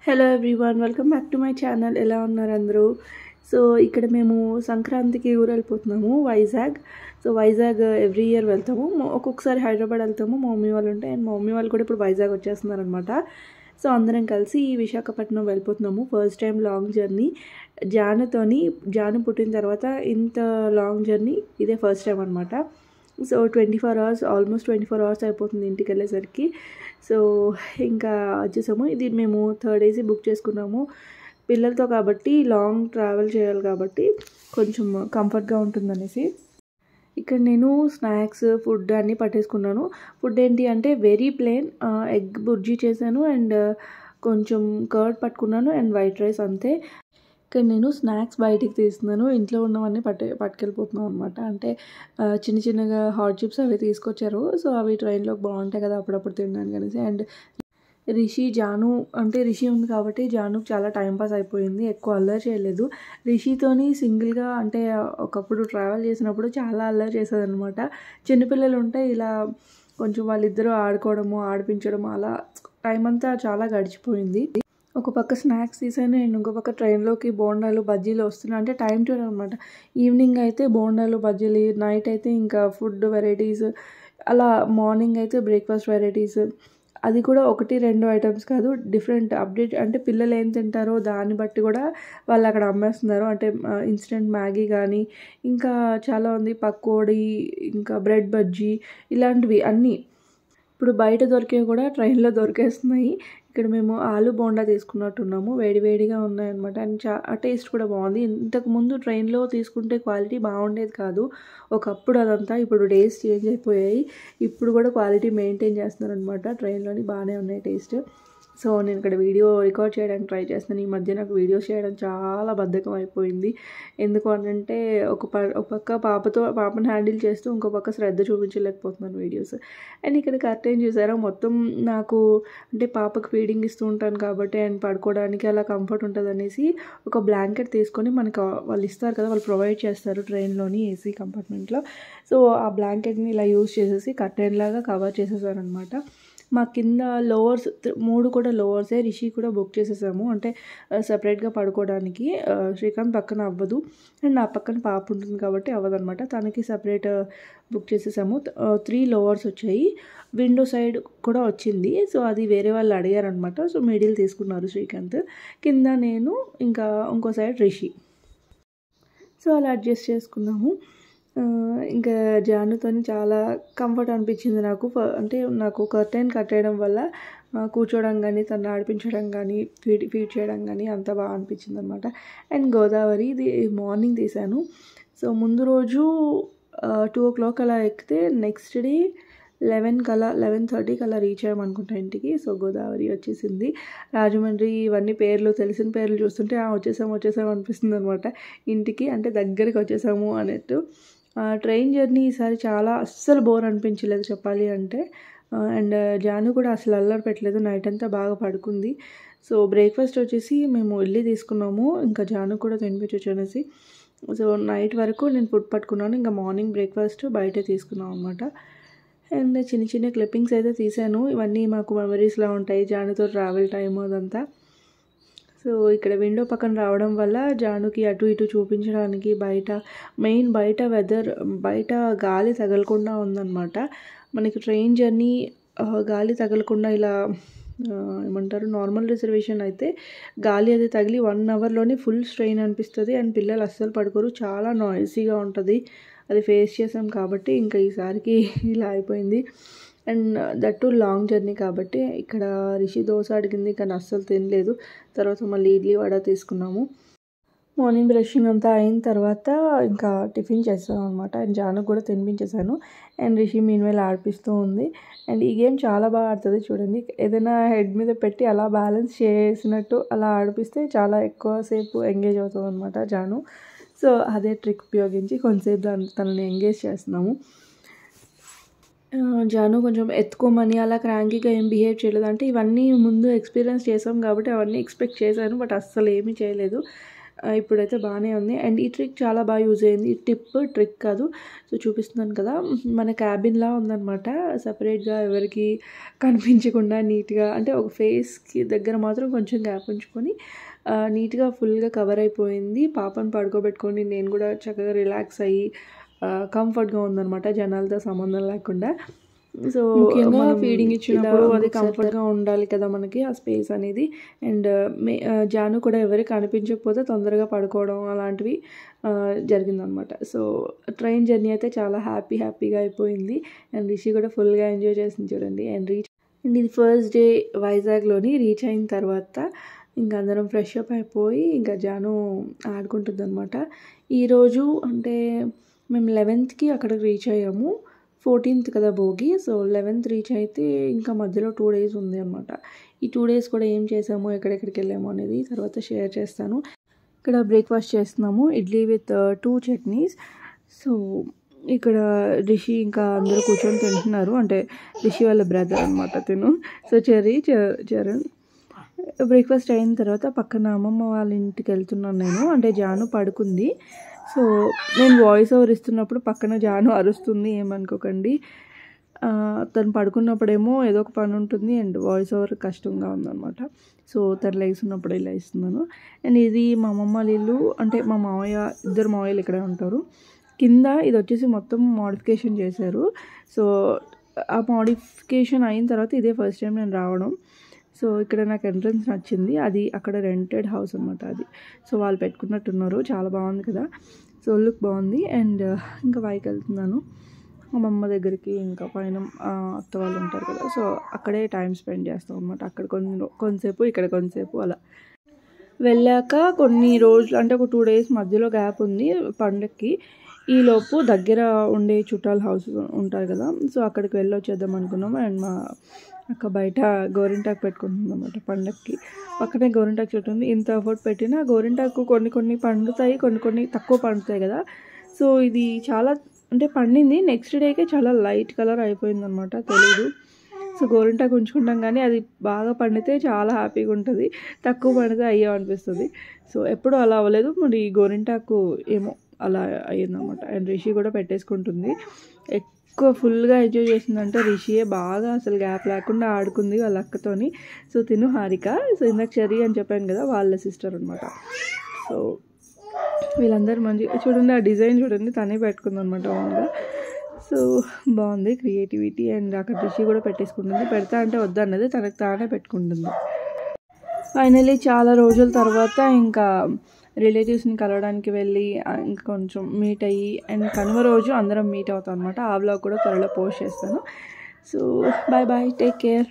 Hello everyone, welcome back to my channel. ఎలా ఉన్నారు అందరూ? సో ఇక్కడ మేము సంక్రాంతికి ఊరు వెళ్ళిపోతున్నాము, Vizag. So Vizag every year వెళ్తాము. ఒక్కొక్కసారి హైదరాబాద్ వెళ్తాము, మా మమ్మీ వాళ్ళు ఉంటే. అండ్ మా మమ్మీ వాళ్ళు కూడా ఇప్పుడు వైజాగ్ వచ్చేస్తున్నారు అనమాట. సో అందరం కలిసి విశాఖపట్నం వెళ్ళిపోతున్నాము. First time long journey Janu పుట్టిన తర్వాత ఇంత లాంగ్ జర్నీ ఇదే ఫస్ట్ టైం అనమాట. సో 24 hours, ఆల్మోస్ట్ 24 hours అయిపోతుంది ఇంటికి వెళ్ళేసరికి. సో ఇంకా వచ్చేసాము. ఇది మేము 3rd AC బుక్ చేసుకున్నాము. పిల్లలతో కాబట్టి లాంగ్ ట్రావెల్ చేయాలి కాబట్టి కొంచెం కంఫర్ట్గా ఉంటుందనేసి ఇక్కడ నేను స్నాక్స్, ఫుడ్ అన్నీ పట్టేసుకున్నాను. ఫుడ్ ఏంటి అంటే వెరీ ప్లెయిన్ ఎగ్ బుర్జీ చేశాను అండ్ కొంచెం కర్డ్ పట్టుకున్నాను అండ్ వైట్ రైస్, అంతే. ఇక్కడ నేను స్నాక్స్ బయటికి తీస్తున్నాను, ఇంట్లో ఉన్నవన్నీ పట్టుకెళ్ళిపోతున్నాం అనమాట. అంటే చిన్నగా హాట్ చిప్స్ అవి తీసుకొచ్చారు. సో అవి ట్రైన్లోకి బాగుంటాయి కదా అప్పుడప్పుడు తినడానికి అనేసి. అండ్ జాను ఉంది కాబట్టి జానుకు చాలా టైంపాస్ అయిపోయింది, ఎక్కువ అల్లరి చేయలేదు. రిషితోని సింగిల్గా అంటే ఒకప్పుడు ట్రావెల్ చేసినప్పుడు చాలా అల్లరి చేసేదనమాట. చిన్నపిల్లలు ఉంటే ఇలా కొంచెం వాళ్ళిద్దరూ ఆడుకోవడము, ఆడిపించడము, అలా టైం అంతా చాలా గడిచిపోయింది. ఒక పక్క స్నాక్స్ తీసాను అండ్ ఇంకో పక్క ట్రైన్లోకి బోండాలు, బజ్జీలు వస్తున్నాయి. అంటే టైం టు అనమాట. ఈవినింగ్ అయితే బోండాలు, బజ్జీలు, నైట్ అయితే ఇంకా ఫుడ్ వెరైటీస్, అలా మార్నింగ్ అయితే బ్రేక్ఫాస్ట్ వెరైటీస్. అది కూడా 1-2 ఐటమ్స్ కాదు, డిఫరెంట్ అప్డేట్. అంటే పిల్లలు ఏం తింటారో దాన్ని బట్టి కూడా వాళ్ళు అక్కడ అమ్మేస్తున్నారు. అంటే ఇన్స్టెంట్ మ్యాగీ కానీ ఇంకా చాలా ఉంది, పకోడీ, ఇంకా బ్రెడ్ బజ్జీ, ఇలాంటివి అన్నీ ఇప్పుడు బయట దొరికేవి కూడా ట్రైన్లో దొరికేస్తున్నాయి. ఇక్కడ మేము ఆలు బోండా తీసుకున్నట్టున్నాము, వేడివేడిగా ఉన్నాయన్నమాట. అండ్ టేస్ట్ కూడా బాగుంది. ఇంతకుముందు ట్రైన్లో తీసుకుంటే క్వాలిటీ బాగుండేది కాదు ఒకప్పుడు అదంతా. ఇప్పుడు డేస్ చేంజ్ అయిపోయాయి, ఇప్పుడు కూడా క్వాలిటీ మెయింటైన్ చేస్తున్నారు అనమాట. ట్రైన్లోని బాగానే ఉన్నాయి టేస్ట్. సో నేను ఇక్కడ వీడియో రికార్డ్ చేయడానికి ట్రై చేస్తున్నాను. ఈ మధ్య నాకు వీడియోస్ చేయడం చాలా బద్ధకం అయిపోయింది. ఎందుకు అంటే ఒక పక్క పాపను హ్యాండిల్ చేస్తూ ఇంకో పక్క శ్రద్ధ చూపించలేకపోతున్నాను వీడియోస్. అండ్ ఇక్కడ కర్టెన్ చూసారా, మొత్తం నాకు అంటే పాపకు ఫీడింగ్ ఇస్తూ ఉంటాను కాబట్టి అండ్ పడుకోవడానికి అలా కంఫర్ట్ ఉంటుంది అనేసి ఒక బ్లాంకెట్ తీసుకొని మనకు వాళ్ళు ఇస్తారు కదా, వాళ్ళు ప్రొవైడ్ చేస్తారు ట్రైన్లోని ఏసీ కంపార్ట్మెంట్లో. సో ఆ బ్లాంకెట్ని ఇలా యూజ్ చేసేసి కర్టెన్ లాగా కవర్ చేసేసారనమాట. మా కింద లోవర్స్ 3 కూడా లోవర్సే. రిషి కూడా బుక్ చేసేసాము, అంటే సపరేట్గా పడుకోవడానికి. శ్రీకాంత్ పక్కన అవ్వదు అండ్ నా పక్కన పాప ఉంటుంది కాబట్టి అవ్వదనమాట, తనకి సపరేట్ బుక్ చేసేసాము. 3 లోవర్స్ వచ్చాయి, విండో సైడ్ కూడా వచ్చింది. సో అది వేరే వాళ్ళు అడిగారనమాట. సో మిడిల్ తీసుకున్నారు శ్రీకాంత్, కింద నేను, ఇంకా ఇంకో సైడ్ రిషి. సో అలా అడ్జస్ట్ చేసుకున్నాము. ఇంకా జానుతో చాలా కంఫర్ట్ అనిపించింది నాకు. అంటే నాకు కర్టెన్ కట్టేయడం వల్ల కూర్చోవడం కానీ, తను ఆడిపించడం కానీ, ఫీడ్ చేయడం కానీ అంత బాగా అనిపించింది అనమాట. అండ్ గోదావరి ఇది మార్నింగ్ తీశాను. సో ముందు రోజు 2 o'clock అలా ఎక్కితే నెక్స్ట్ డే 11:30 కల్లా రీచ్ అయ్యామనుకుంటా ఇంటికి. సో గోదావరి వచ్చేసింది. రాజమండ్రి ఇవన్నీ తెలిసిన పేర్లు చూస్తుంటే వచ్చేసాము అనిపిస్తుంది అనమాట ఇంటికి. అంటే దగ్గరికి వచ్చేసాము అన్నట్టు. ట్రైన్ జర్నీ ఈసారి చాలా అస్సలు బోర్ అనిపించలేదు చెప్పాలి అంటే. అండ్ జాను కూడా అసలు అల్లరి పెట్టలేదు, నైట్ అంతా బాగా పడుకుంది. సో బ్రేక్ఫాస్ట్ వచ్చేసి మేము ఇడ్లీ తీసుకున్నాము, ఇంకా జాను కూడా తినిపించవచ్చు అనేసి. సో నైట్ వరకు నేను ఫుడ్ పట్టుకున్నాను, ఇంకా మార్నింగ్ బ్రేక్ఫాస్ట్ బయటే తీసుకున్నాం అనమాట. అండ్ చిన్న క్లిప్పింగ్స్ అయితే తీసాను. ఇవన్నీ మాకు మెమరీస్లా ఉంటాయి, జానుతో ట్రావెల్ టైము అదంతా. సో ఇక్కడ విండో పక్కన రావడం వల్ల జానుకి అటు ఇటు చూపించడానికి బయట వెదర్, బయట గాలి తగలకుండా ఉందన్నమాట. మనకి ట్రైన్ జర్నీ గాలి తగలకుండా ఇలా ఏమంటారు, నార్మల్ రిజర్వేషన్ అయితే గాలి అది తగిలి 1 hourలోనే ఫుల్ స్ట్రెయిన్ అనిపిస్తుంది అండ్ పిల్లలు అస్సలు పడుకోరు, చాలా నాయిసీగా ఉంటుంది. అది ఫేస్ చేసాం కాబట్టి ఇంకా ఈసారికి ఇలా అయిపోయింది. అండ్ దట్టు లాంగ్ జర్నీ కాబట్టి ఇక్కడ రిషి దోశ అడిగింది కానీ అస్సలు తినలేదు. తర్వాత మళ్ళీ ఇడ్లీ వడ తీసుకున్నాము. మార్నింగ్ బ్రషింగ్ అంతా అయిన తర్వాత ఇంకా టిఫిన్ చేస్తాం అనమాట. అండ్ జానుకు కూడా తినిపించేసాను. అండ్ రిషి మీన్వేల్ ఆడిపిస్తూ ఉంది. అండ్ ఈ గేమ్ చాలా బాగా ఆడుతుంది చూడండి. ఏదైనా హెడ్ మీద పెట్టి అలా బ్యాలెన్స్ చేసినట్టు అలా ఆడిపిస్తే చాలా ఎక్కువసేపు ఎంగేజ్ అవుతుంది అనమాట జాను. సో అదే ట్రిక్ ఉపయోగించి కొంతసేపు తనని ఎంగేజ్ చేస్తున్నాము. జాను కొంచెం ఎత్తుకోమని అలా క్రాంకీగా ఏం బిహేవ్ చేయలేదు. అంటే ఇవన్నీ ముందు ఎక్స్పీరియన్స్ చేసాం కాబట్టి అవన్నీ ఎక్స్పెక్ట్ చేశాను, బట్ అస్సలు ఏమీ చేయలేదు. ఇప్పుడైతే బాగానే ఉంది. అండ్ ఈ ట్రిక్ చాలా బాగా యూజ్ అయింది. ట్రిక్ కాదు. సో చూపిస్తున్నాను కదా, మన క్యాబిన్లా ఉందన్నమాట. సపరేట్గా ఎవరికి కనిపించకుండా నీట్గా, అంటే ఒక ఫేస్కి దగ్గర మాత్రం కొంచెం గ్యాప్ ఉంచుకొని నీట్గా ఫుల్గా కవర్ అయిపోయింది. పాపను పడుకోబెట్టుకొని నేను కూడా చక్కగా రిలాక్స్ అయ్యి కంఫర్ట్గా ఉందన్నమాట, జనాలతో సంబంధం లేకుండా. సో ముఖ్యంగా ఫీడింగ్ ఇచ్చినప్పుడు అది కంఫర్ట్గా ఉండాలి కదా మనకి ఆ స్పేస్ అనేది. అండ్ జాను కూడా ఎవరికి కనిపించకపోతే తొందరగా పడుకోవడం అలాంటివి జరిగిందనమాట. సో ట్రైన్ జర్నీ అయితే చాలా హ్యాపీగా అయిపోయింది. అండ్ రిషి కూడా ఫుల్గా ఎంజాయ్ చేసింది చూడండి. అండ్ ఇది ఫస్ట్ డే వైజాగ్లోని రీచ్ అయిన తర్వాత ఇంకా అందరం ఫ్రెష్ అప్ అయిపోయి ఇంకా జాను ఆడుకుంటుంది అనమాట. ఈరోజు అంటే మేము 11th అక్కడికి రీచ్ అయ్యాము. 14th కదా భోగి. సో 11th రీచ్ అయితే ఇంకా మధ్యలో 2 days ఉంది అనమాట. ఈ 2 days కూడా ఏం చేసాము, ఎక్కడెక్కడికి వెళ్ళాము అనేది తర్వాత షేర్ చేస్తాను. ఇక్కడ బ్రేక్ఫాస్ట్ చేస్తున్నాము, ఇడ్లీ విత్ 2 chutneys. సో ఇక్కడ రిషి ఇంకా అందరూ కూర్చొని తింటున్నారు. అంటే రిషి వాళ్ళ బ్రదర్ అనమాట తిను. సో చరణ్ బ్రేక్ఫాస్ట్ అయిన తర్వాత పక్కన అమ్మమ్మ వాళ్ళ ఇంటికి వెళ్తున్నాను నేను. అంటే జాను పడుకుంది. సో నేను వాయిస్ ఓవర్ ఇస్తున్నప్పుడు పక్కన జాను అరుస్తుంది, ఏమనుకోకండి. తను పడుకున్నప్పుడేమో ఏదో ఒక పని ఉంటుంది అండ్ వాయిస్ ఓవర్ కష్టంగా ఉందన్నమాట. సో తను లేస్తున్నప్పుడు ఇలా ఇస్తున్నాను. అండ్ ఇది మా అమ్మమ్మ ఇల్లు. అంటే మా మావయ్య, ఇద్దరు మావయ్యలు ఇక్కడే ఉంటారు. కింద ఇది వచ్చేసి మొత్తం మోడిఫికేషన్ చేశారు. సో ఆ మోడిఫికేషన్ అయిన తర్వాత ఇదే ఫస్ట్ టైం నేను రావడం. సో ఇక్కడ నాకు ఎంట్రన్స్ నచ్చింది. అది అక్కడ రెంటెడ్ హౌస్ అనమాట అది. సో వాళ్ళు పెట్టుకున్నట్టున్నారు, చాలా బాగుంది కదా. సో లుక్ బాగుంది. అండ్ ఇంకా పైకి వెళ్తున్నాను అమ్మమ్మ దగ్గరికి. ఇంకా పైన అత్త వాళ్ళు ఉంటారు కదా, సో అక్కడే టైం స్పెండ్ చేస్తాం అనమాట. అక్కడ కొంతసేపు ఇక్కడ కొంతసేపు అలా వెళ్ళాక కొన్ని రోజులు, అంటే ఒక 2 days మధ్యలో గ్యాప్ ఉంది పండగకి. ఈలోపు దగ్గర ఉండే చుట్టాల హౌస్ ఉంటారు కదా, సో అక్కడికి వెళ్ళొచ్చేద్దాం అనుకున్నాము. అండ్ మా అక్క బయట గోరింటాకు పెట్టుకుంటుంది అన్నమాట పండగకి. పక్కనే గోరింటాకు చెట్టు ఉంది. ఇంత ఎఫర్ట్ పెట్టినా గోరింటాకు కొన్ని పండుతాయి, కొన్ని తక్కువ పండుతాయి కదా. సో ఇది చాలా అంటే పండింది, నెక్స్ట్ డేకే చాలా లైట్ కలర్ అయిపోయింది అనమాట, తెలీదు. సో గోరింటాకు ఉంచుకుంటాం కానీ అది బాగా పండితే చాలా హ్యాపీగా ఉంటుంది, తక్కువ పండితే అయ్యో అనిపిస్తుంది. సో ఎప్పుడూ అలా అవ్వలేదు, మరి గోరింటాకు ఏమో అలా అయ్యిందనమాట. అండ్ రిషి కూడా పెట్టేసుకుంటుంది. ఎక్కువ ఫుల్గా ఎంజాయ్ చేసిందంటే రిషియే. బాగా అసలు గ్యాప్ లేకుండా ఆడుకుంది వాళ్ళ అక్కతోని. సో తిను హారిక. సో ఇందాక చెర్రీ అని చెప్పాను కదా, వాళ్ళ సిస్టర్ అనమాట. సో వీళ్ళందరూ మంచి చూడండి, ఆ డిజైన్ చూడండి, తనే పెట్టుకుంది అనమాట ఓన్గా. సో బాగుంది క్రియేటివిటీ. అండ్ అక్కడ రిషి కూడా పెట్టేసుకుంటుంది. పెడతా అంటే వద్దన్నది, తనకు తానే పెట్టుకుంటుంది. ఫైనలీ చాలా రోజుల తర్వాత ఇంకా రిలేటివ్స్ని కలవడానికి వెళ్ళి ఇంకా కొంచెం మీట్ అయ్యి, అండ్ కనుమ రోజు అందరం మీట్ అవుతాం అనమాట. ఆ వ్లాగ్ కూడా త్వరలో పోస్ట్ చేస్తాను. So bye, take care.